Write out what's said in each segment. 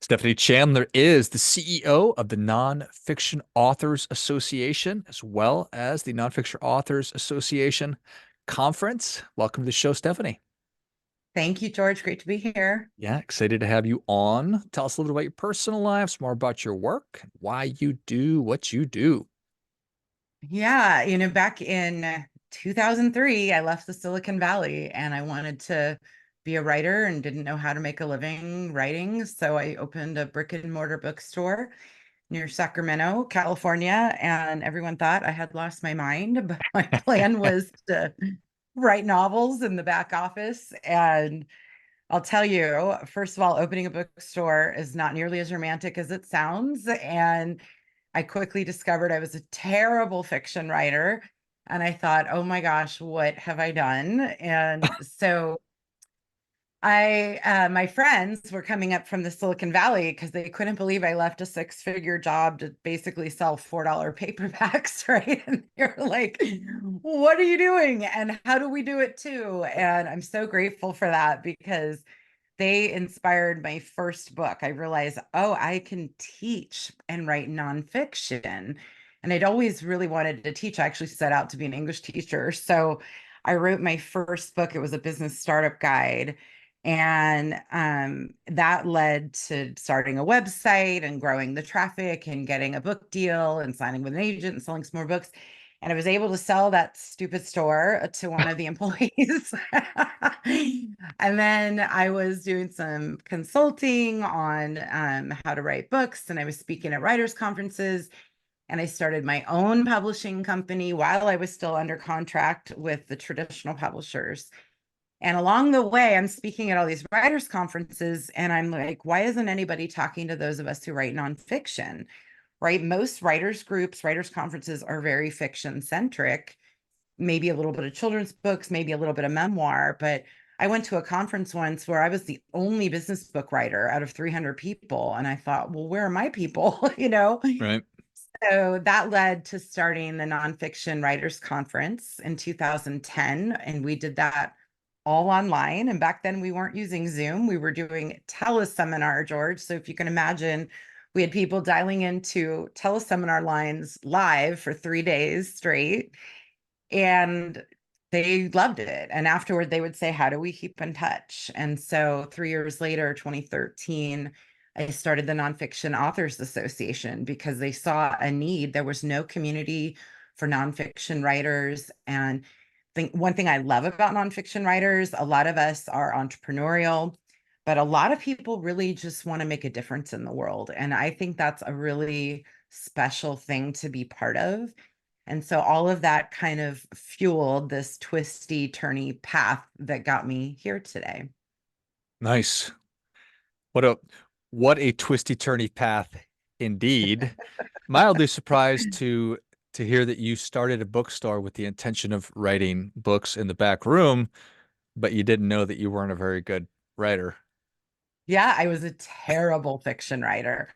Stehanie Chandler is the CEO of the NonFiction Authors Association, as well as the NonFiction Authors Association Conference. Welcome to the show, Stehanie. Thank you, George. Great to be here. Yeah, excited to have you on. Tell us a little bit about your personal lives, more about your work, and why you do what you do. Yeah, back in 2003, I left the Silicon Valley and I wanted to be a writer and didn't know how to make a living writing. So I opened a brick and mortar bookstore near Sacramento, California, and everyone thought I had lost my mind. But my plan was to write novels in the back office. And I'll tell you, first of all, opening a bookstore is not nearly as romantic as it sounds. And I quickly discovered I was a terrible fiction writer. And I thought, oh my gosh, what have I done? And so my friends were coming up from the Silicon Valley because they couldn't believe I left a six-figure job to basically sell $4 paperbacks, right? And they're like, what are you doing? And how do we do it too? And I'm so grateful for that because they inspired my first book. I realized, oh, I can teach and write nonfiction. And I'd always really wanted to teach. I actually set out to be an English teacher. So I wrote my first book. It was a business startup guide. And that led to starting a website and growing the traffic and getting a book deal and signing with an agent and selling some more books. And I was able to sell that stupid store to one of the employees. And then I was doing some consulting on how to write books, and I was speaking at writers' conferences. And I started my own publishing company while I was still under contract with the traditional publishers. And along the way, I'm speaking at all these writers' conferences, and I'm like, why isn't anybody talking to those of us who write nonfiction? Right? Most writers' groups, writers' conferences are very fiction centric, maybe a little bit of children's books, maybe a little bit of memoir. But I went to a conference once where I was the only business book writer out of 300 people. And I thought, well, where are my people? Right. So that led to starting the Nonfiction Writers Conference in 2010. And we did that all online. And back then we weren't using Zoom, we were doing teleseminar, George. So if you can imagine, we had people dialing into teleseminar lines live for 3 days straight, and they loved it. And afterward, they would say, how do we keep in touch? And so 3 years later, 2013, I started the Nonfiction Authors Association because they saw a need. There was no community for nonfiction writers. And one thing I love about nonfiction writers, a lot of us are entrepreneurial, but a lot of people really just want to make a difference in the world. And I think that's a really special thing to be part of. And so all of that kind of fueled this twisty, turny path that got me here today. Nice. What a what a twisty turny path indeed. Mildly surprised to hear that you started a bookstore with the intention of writing books in the back room, but you didn't know that you weren't a very good writer. Yeah, I was a terrible fiction writer.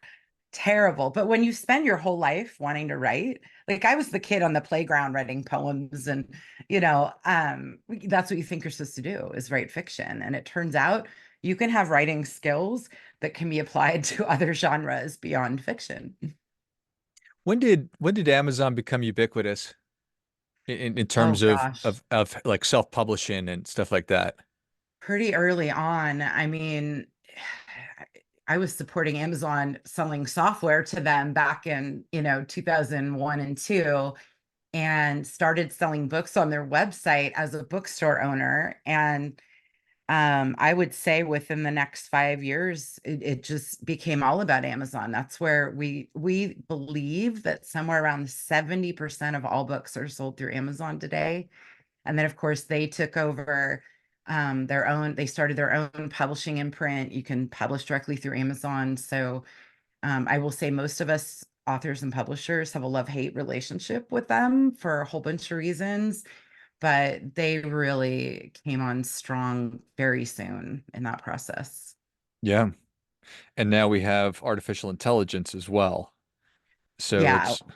Terrible. But when you spend your whole life wanting to write, like I was the kid on the playground writing poems and, that's what you think you're supposed to do is write fiction. And it turns out you can have writing skills that can be applied to other genres beyond fiction. When did Amazon become ubiquitous in Oh terms of gosh, like self-publishing and stuff like that? pretty early on. I mean, I was supporting Amazon selling software to them back in, 2001 and 2, and started selling books on their website as a bookstore owner. And I would say within the next 5 years, it just became all about Amazon. That's where we believe that somewhere around 70% of all books are sold through Amazon today. And then, of course, they took over they started their own publishing imprint. You can publish directly through Amazon. So I will say most of us authors and publishers have a love-hate relationship with them for a whole bunch of reasons, but they really came on strong very soon in that process. Yeah. And now we have artificial intelligence as well. So Yeah, it's who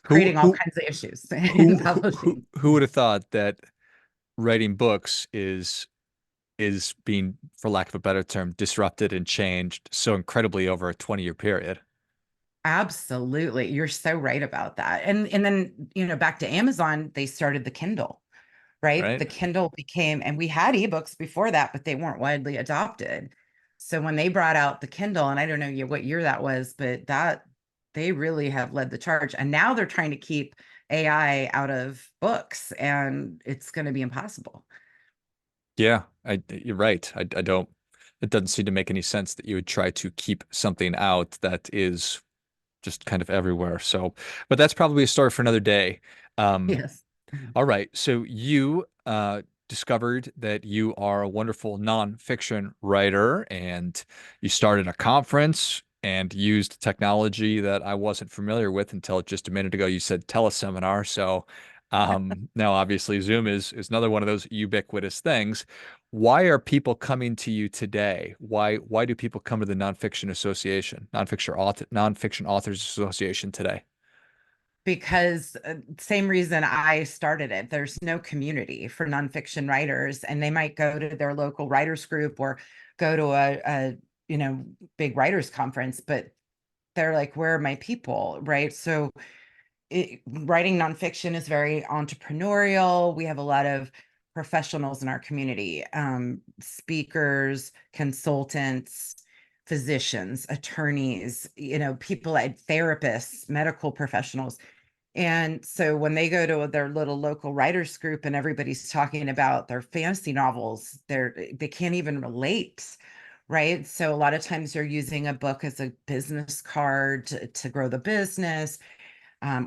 creating all who kinds of issues in publishing. who would have thought that writing books is is being, for lack of a better term, disrupted and changed so incredibly over a 20-year period, Absolutely. You're so right about that. And then, back to Amazon, they started the Kindle, right? right? The Kindle became, and we had ebooks before that, but they weren't widely adopted. So when they brought out the Kindle, and I don't know what year that was, but that they really have led the charge. And now they're trying to keep AI out of books, and it's going to be impossible. Yeah, you're right. I don't, it doesn't seem to make any sense that you would try to keep something out that is just kind of everywhere. So, but that's probably a story for another day. Um, Yes. All right. So you discovered that you are a wonderful nonfiction writer, and you started a conference and used technology that I wasn't familiar with until just a minute ago. You said teleseminar. So now obviously Zoom is another one of those ubiquitous things. Why are people coming to you today? Why do people come to the Nonfiction Association, Nonfiction Authors Association today? Because same reason I started it. There's no community for nonfiction writers, and they might go to their local writers group or go to a big writers conference, but they're like, where are my people? Right. So writing nonfiction is very entrepreneurial. We have a lot of professionals in our community, speakers, consultants, physicians, attorneys, people like therapists, medical professionals. And so when they go to their little local writers group and everybody's talking about their fantasy novels, they can't even relate. Right. So a lot of times they're using a book as a business card to grow the business,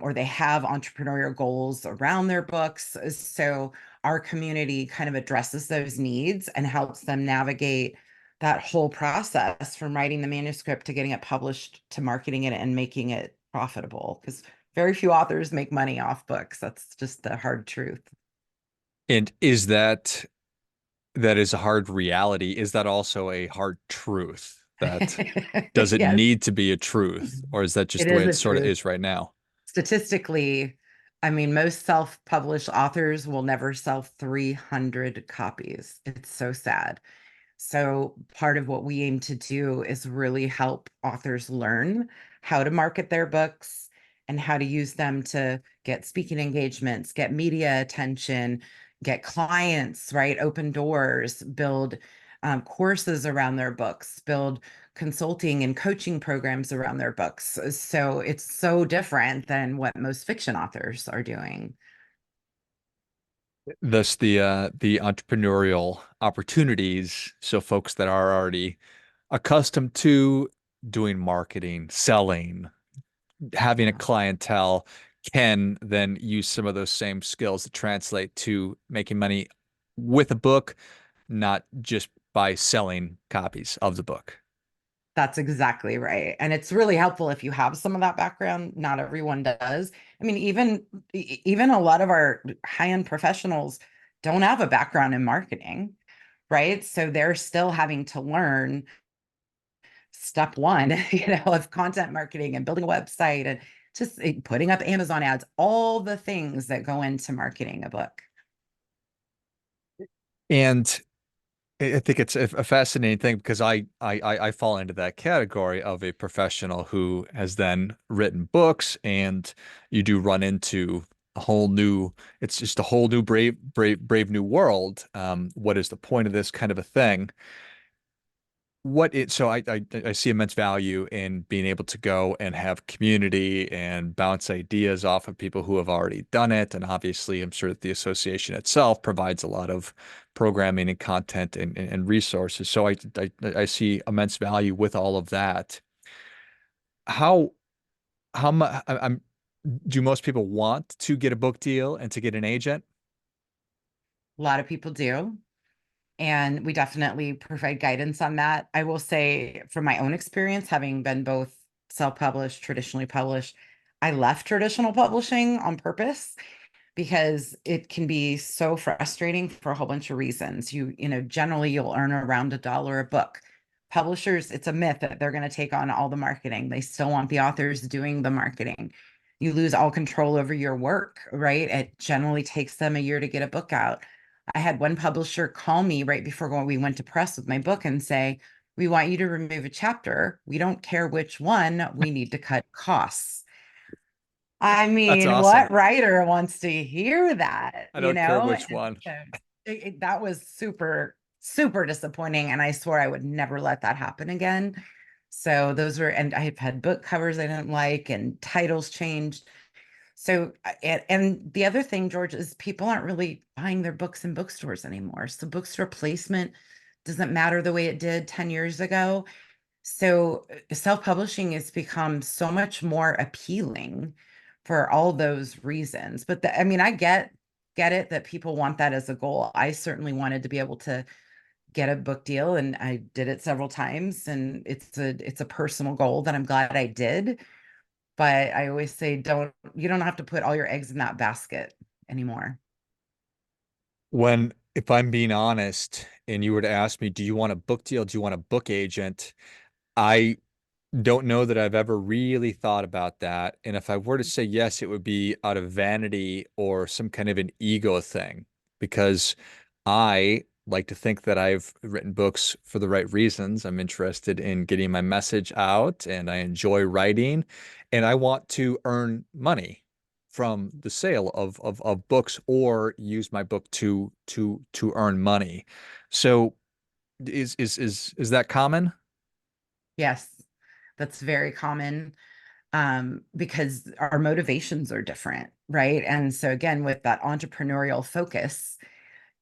or they have entrepreneurial goals around their books. So our community kind of addresses those needs and helps them navigate that whole process from writing the manuscript to getting it published to marketing it and making it profitable. Because very few authors make money off books. That's just the hard truth. And that is a hard reality? Is that also a hard truth? That does it Yes, need to be a truth, or is that just it the way is it a sort of truth. is right now? Statistically, I mean, most self-published authors will never sell 300 copies. It's so sad. So part of what we aim to do is really help authors learn how to market their books and how to use them to get speaking engagements, get media attention, get clients, right? Open doors, build courses around their books, build consulting and coaching programs around their books. So it's so different than what most fiction authors are doing. Thus, the entrepreneurial opportunities. So, folks that are already accustomed to doing marketing, selling, having a Yeah. clientele can then use some of those same skills to translate to making money with a book, not just by selling copies of the book. That's exactly right. And it's really helpful if you have some of that background. Not everyone does. I mean, even a lot of our high-end professionals don't have a background in marketing, right? So they're still having to learn step one, of content marketing and building a website and just putting up Amazon ads, all the things that go into marketing a book. And I think it's a fascinating thing because I fall into that category of a professional who has then written books, and you do run into a whole new, it's just a whole new brave new world. What is the point of this kind of a thing? So I see immense value in being able to go and have community and bounce ideas off of people who have already done it. And obviously, I'm sure that the association itself provides a lot of programming and content and resources. So I see immense value with all of that. How how much I'm do most people want to get a book deal and to get an agent? A lot of people do. And we definitely provide guidance on that. I will say, from my own experience, having been both self-published, traditionally published, I left traditional publishing on purpose because it can be so frustrating for a whole bunch of reasons. Generally you'll earn around $1 a book. Publishers, it's a myth that they're going to take on all the marketing. They still want the authors doing the marketing. You lose all control over your work, right? It generally takes them a year to get a book out. I had one publisher call me right before we went to press with my book and say, we want you to remove a chapter. We don't care which one, we need to cut costs. I That's mean, awesome. what writer wants to hear that, I don't care which And one. so that was super, super disappointing. And I swore I would never let that happen again. So those were, and I've had book covers I didn't like and titles changed. So, and the other thing, George, is people aren't really buying their books in bookstores anymore. So bookstore placement doesn't matter the way it did 10 years ago. So self-publishing has become so much more appealing for all those reasons. But I mean, I get it that people want that as a goal. I certainly wanted to be able to get a book deal, and I did it several times, and it's a personal goal that I'm glad I did. But I always say, you don't have to put all your eggs in that basket anymore. When, if I'm being honest, and you were to ask me, do you want a book deal? Do you want a book agent? I don't know that I've ever really thought about that. And if I were to say yes, it would be out of vanity or some kind of an ego thing, because I like to think that I've written books for the right reasons. I'm interested in getting my message out and I enjoy writing and I want to earn money from the sale of books or use my book to earn money. So is that common? Yes, that's very common, because our motivations are different, right? And so again, with that entrepreneurial focus,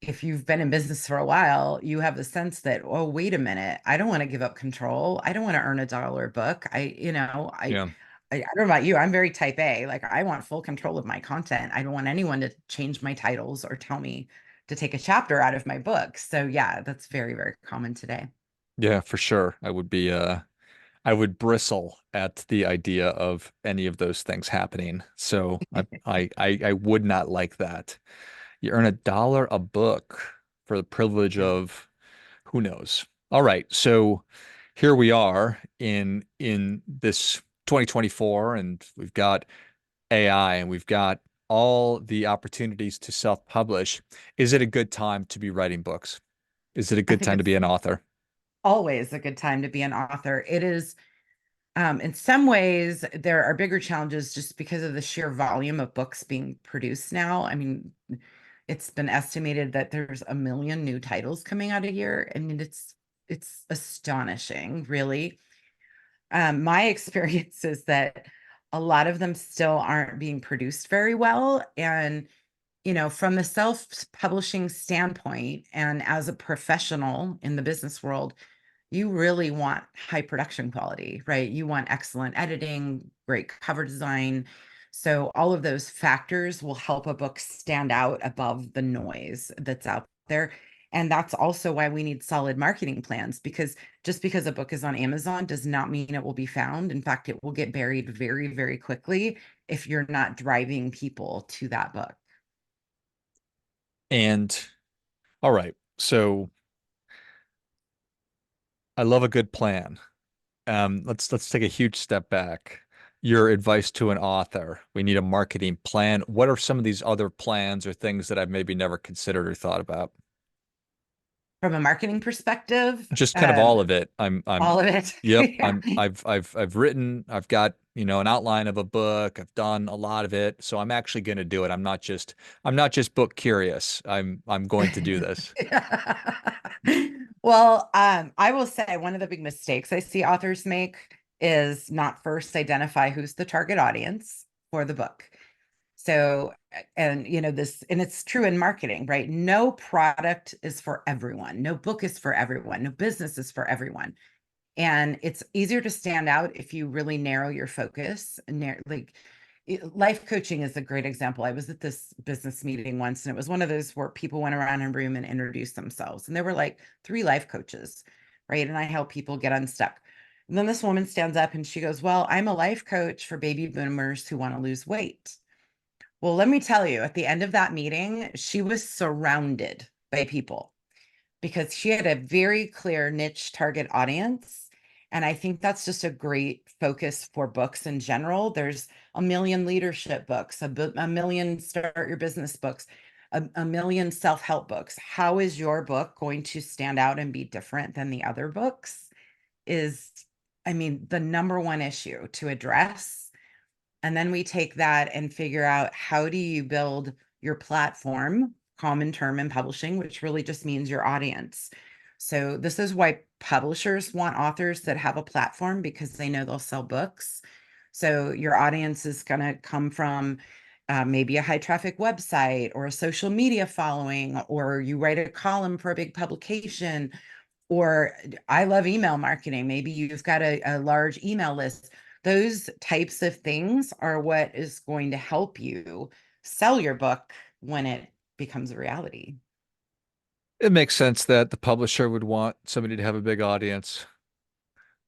if you've been in business for a while, you have the sense that, oh, wait a minute, I don't want to give up control. I don't want to earn $1 a book. Yeah. I don't know about you. I'm very type A. Like I want full control of my content. I don't want anyone to change my titles or tell me to take a chapter out of my book. So yeah, that's very, very common today. Yeah, for sure. I would bristle at the idea of any of those things happening. So I would not like that. You earn $1 a book for the privilege Yeah. of who knows. All right. So here we are in this 2024 and we've got AI and we've got all the opportunities to self-publish. Is it a good time to be writing books? Is it a I good think time to it's be an author? always a good time to be an author. It is, in some ways, there are bigger challenges just because of the sheer volume of books being produced now. I mean, it's been estimated that there's 1 million new titles coming out a year. I mean, it's astonishing, really. My experience is that a lot of them still aren't being produced very well. And from the self-publishing standpoint and as a professional in the business world, you really want high production quality, right? You want excellent editing, great cover design. So all of those factors will help a book stand out above the noise that's out there. And that's also why we need solid marketing plans, because just because a book is on Amazon does not mean it will be found. In fact, it will get buried very, very quickly if you're not driving people to that book. And all right. So I love a good plan. Let's take a huge step back. Your advice to an author. We need a marketing plan. What are some of these other plans or things that I've maybe never considered or thought about? From a marketing perspective, Just kind of all of it. all of it. Yep. Yeah. I've written, I've got, an outline of a book. I've done a lot of it. So I'm actually going to do it. I'm not just book curious. I'm going to do this. Well, I will say one of the big mistakes I see authors make is not first identify who's the target audience for the book. So, and this, and it's true in marketing, right? No product is for everyone. No book is for everyone. No business is for everyone. And it's easier to stand out if you really narrow your focus. Like life coaching is a great example. I was at this business meeting once, and it was one of those where people went around in a room and introduced themselves. And there were like 3 life coaches, right? And I help people get unstuck. And then this woman stands up and she goes, well, I'm a life coach for baby boomers who want to lose weight. Well, let me tell you, at the end of that meeting, she was surrounded by people because she had a very clear niche target audience. And I think that's just a great focus for books in general. There's 1 million leadership books, a million start your business books. a million self-help books. How is your book going to stand out and be different than the other books? Is, I mean, the number one issue to address. And then we take that and figure out, how do you build your platform, common term in publishing, which really just means your audience. So this is why publishers want authors that have a platform, because they know they'll sell books. So your audience is going to come from maybe a high traffic website or a social media following, or you write a column for a big publication, or I love email marketing. Maybe you've got a large email list. Those types of things are what is going to help you sell your book when it becomes a reality. It makes sense that the publisher would want somebody to have a big audience.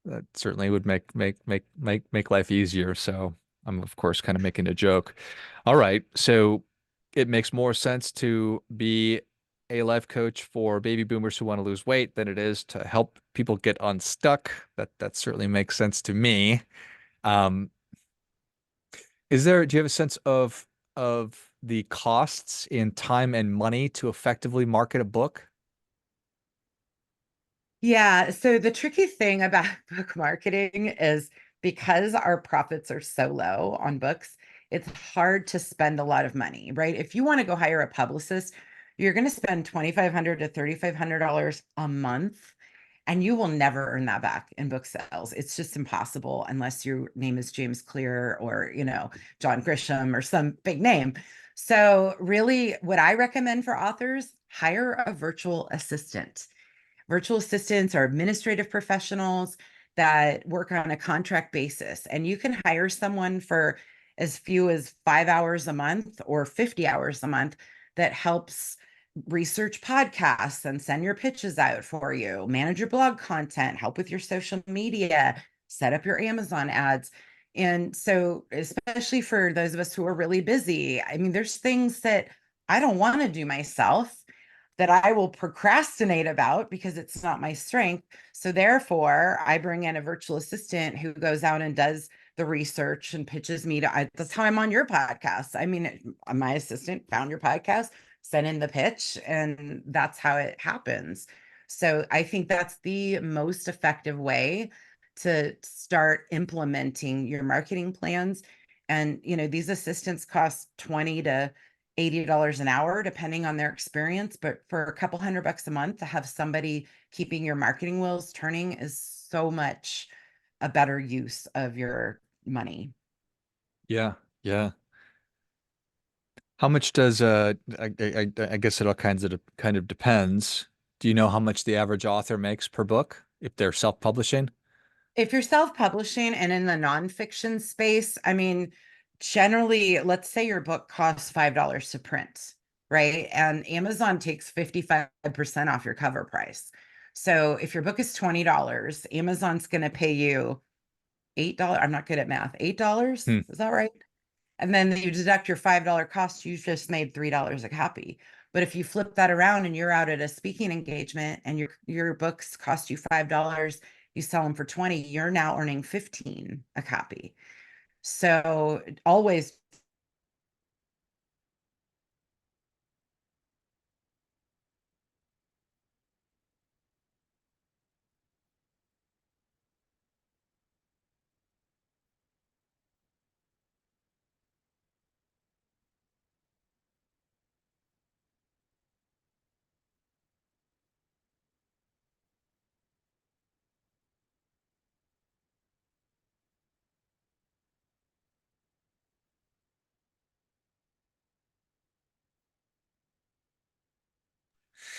That certainly would make life easier. So I'm of course kind of making a joke. All right. So it makes more sense to be a life coach for baby boomers who want to lose weight than it is to help people get unstuck. That certainly makes sense to me. Um, do you have a sense of the costs in time and money to effectively market a book? Yeah. So the tricky thing about book marketing is, because our profits are so low on books, it's hard to spend a lot of money, right? If you want to go hire a publicist, you're going to spend $2,500 to $3,500 a month, and you will never earn that back in book sales. It's just impossible unless your name is James Clear or, John Grisham or some big name. So really, what I recommend for authors, hire a virtual assistant. Virtual assistants are administrative professionals that work on a contract basis, and you can hire someone for as few as 5 hours a month or 50 hours a month that helps research podcasts and send your pitches out for you, manage your blog content, help with your social media, set up your Amazon ads. And so, especially for those of us who are really busy, I mean, there's things that I don't want to do myself, that I will procrastinate about because it's not my strength. So therefore, I bring in a virtual assistant who goes out and does the research and pitches me that's how I'm on your podcast. I mean, my assistant found your podcast, sent in the pitch, and that's how it happens. So I think that's the most effective way to start implementing your marketing plans. And, these assistants cost 20 to $80 an hour, depending on their experience. But for a couple $100 a month to have somebody keeping your marketing wheels turning is so much a better use of your money. Yeah, yeah. How much does I guess it all kind of depends. Do you know how much the average author makes per book if they're self-publishing? If you're self-publishing and in the nonfiction space, I mean, generally, let's say your book costs $5 to print, right? And Amazon takes 55% off your cover price. So if your book is $20, Amazon's going to pay you $8. I'm not good at math. $8? Hmm. Is that right? And then you deduct your $5 cost, you've just made $3 a copy. But if you flip that around and you're out at a speaking engagement and your books cost you $5, you sell them for 20, you're now earning 15 a copy. So always.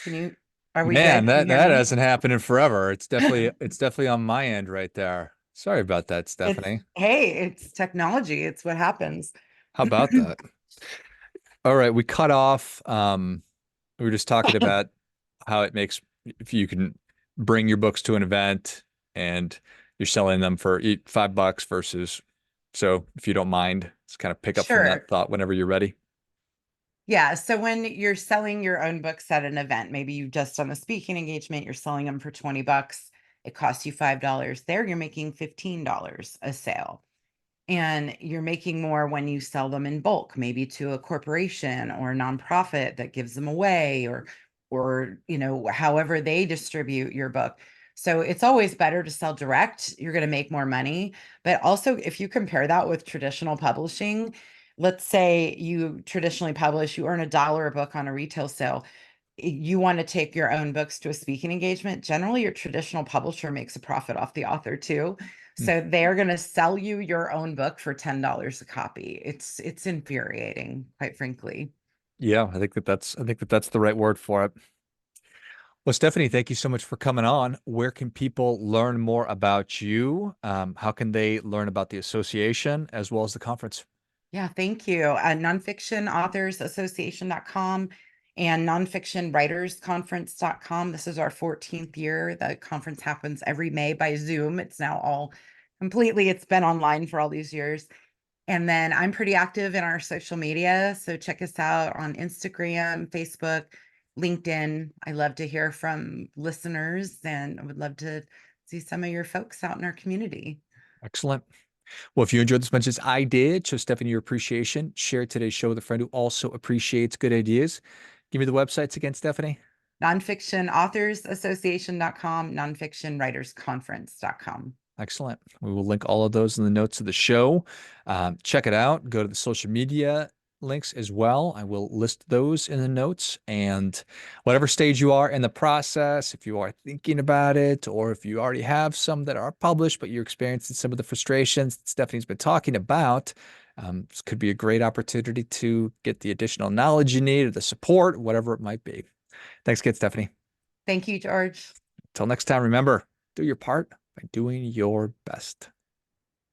Can you, are we Man, good? Can you that hear that me? hasn't happened in forever. It's definitely on my end right there. Sorry about that, It's, Stephanie. hey, it's technology. It's what happens. How about that? All right, we cut off. We were just talking about how it makes if you can bring your books to an event and you're selling them for $5 versus. So if you don't mind, just kind of pick up from that Sure. thought whenever you're ready. Yeah. So when you're selling your own books at an event, maybe you just done a speaking engagement, you're selling them for 20 bucks. It costs you $5. There, you're making $15 a sale. And you're making more when you sell them in bulk, maybe to a corporation or a nonprofit that gives them away, or however they distribute your book. So it's always better to sell direct. You're going to make more money. But also, if you compare that with traditional publishing, let's say you traditionally publish, you earn $1 a book on a retail sale. You want to take your own books to a speaking engagement. Generally, your traditional publisher makes a profit off the author too. Mm. So they're going to sell you your own book for $10 a copy. It's infuriating, quite frankly. Yeah, I think that that's the right word for it. Well, Stehanie, thank you so much for coming on. Where can people learn more about you? How can they learn about the association as well as the conference? Yeah, thank you. Nonfictionauthorsassociation.com and nonfictionwritersconference.com. This is our 14th year. The conference happens every May by Zoom. It's now all completely, it's been online for all these years. And then I'm pretty active in our social media. So check us out on Instagram, Facebook, LinkedIn. I love to hear from listeners and I would love to see some of your folks out in our community. Excellent. Well, if you enjoyed this as much as I did, show Stehanie your appreciation. Share today's show with a friend who also appreciates good ideas. Give me the websites again, Stehanie. Nonfictionauthorsassociation.com, nonfictionwritersconference.com. Excellent. We will link all of those in the notes of the show. Check it out. Go to the social media links as well. I will list those in the notes. And whatever stage you are in the process, if you are thinking about it, or if you already have some that are published, but you're experiencing some of the frustrations that Stephanie's been talking about, this could be a great opportunity to get the additional knowledge you need or the support, whatever it might be. Thanks again, Stehanie. Thank you, George. Until next time, remember, do your part by doing your best.